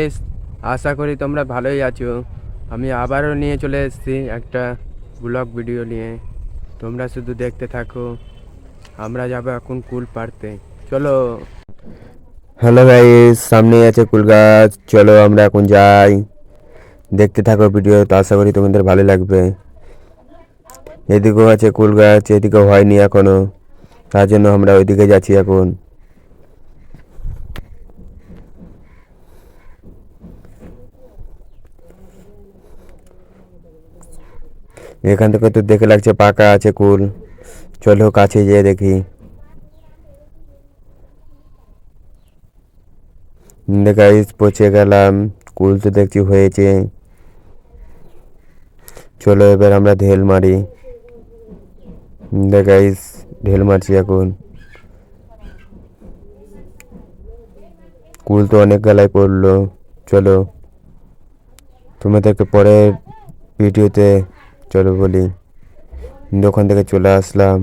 Guys, আশা করি তোমরা ভালোই আছো। আমি আবারও নিয়ে চলে এসেছি একটা ব্লগ ভিডিও নিয়ে। তোমরা শুধু দেখতে থাকো। আমরা যাবো এখন কুল পাড়তে, চলো। হ্যালো গাইস, সামনে আছে কুল গাছ, চলো আমরা এখন যাই। দেখতে থাকো ভিডিও, তো আশা করি তোমাদের ভালো লাগবে। এদিকেও আছে কুল গাছ, এদিকেও হয়নি এখনো, তার জন্য আমরা ওইদিকে যাচ্ছি এখন। এখান থেকে তো দেখে লাগছে পাকা আছে কুল, চলো কাছে যেয়ে দেখি। গাইস পৌঁছে গেলাম, কুল তো দেখছি হয়েছে। চলো এবার আমরা ঢেল মারি। গাইস ঢেল মারছি এখন। কুল তো অনেক গলায় পড়লো। চলো তোমাদেরকে পরে ভিডিওতে চলো বলি। ওখান থেকে চলে আসলাম,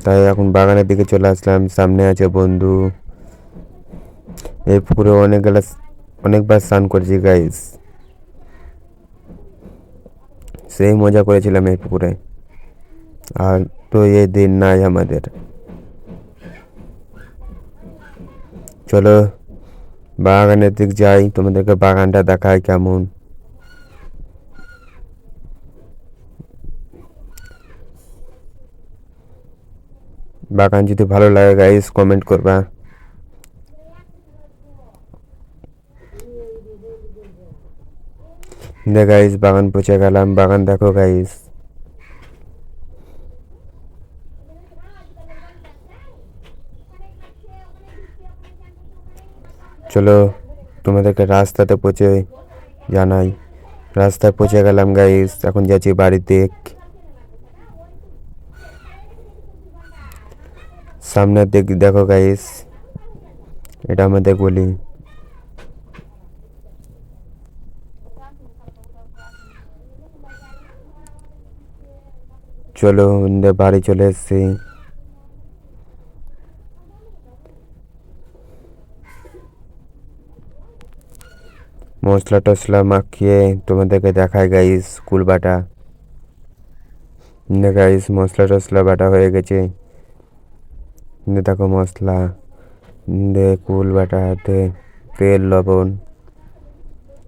তাই এখন বাগানের দিকে চলে আসলাম। সামনে আছে বন্ধু। এই পুকুরে অনেকবার স্নান করেছি গাইস, সেই মজা করেছিলাম এই পুকুরে। আর তো এই দিন নাই আমাদের। চলো বাগানের দিক যাই, তোমাদেরকে বাগানটা দেখায় কেমন। বাগান যদি ভালো লাগে গাইস কমেন্ট করবা। গাইস বাগান পৌঁছে গেলাম, বাগান দেখো গাইস। চলো তোমাদেরকে রাস্তাতে পৌঁছে জানাই। রাস্তায় পৌঁছে গেলাম গাইস, এখন যাচ্ছি বাড়িতে। সামনের দিক দেখো গাইস, এটা আমাদের গলি। চলো বাড়ি চলে এসছি। মশলা টসলা মাখিয়ে তোমাদেরকে দেখায় গাইস কুল বাটা। গাইস মশলা টসলা বাটা হয়ে গেছে, দেখো মশলা দে কুল বাটা হাতে তেল লবণ।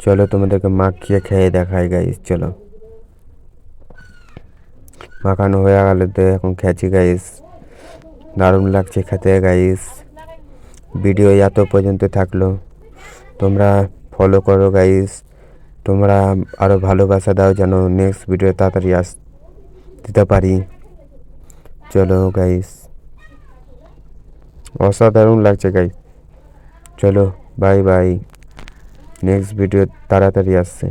চলো তোমাদেরকে মাখিয়ে খেয়ে দেখাই গাইস। চলো মাখানো হয়ে গেল, তো এখন খেয়েছি গাইস, দারুণ লাগছে খেতে গাইস। ভিডিও এত পর্যন্ত থাকলো, তোমরা ফলো করো গাইস। তোমরা আরও ভালোবাসা দাও যেন নেক্সট ভিডিও তাড়াতাড়ি দিতে পারি। চলো গাইস, অসাধারণ লাগছে গাইস। চলো বাই বাই, নেক্সট ভিডিও তাড়াতাড়ি আসছে।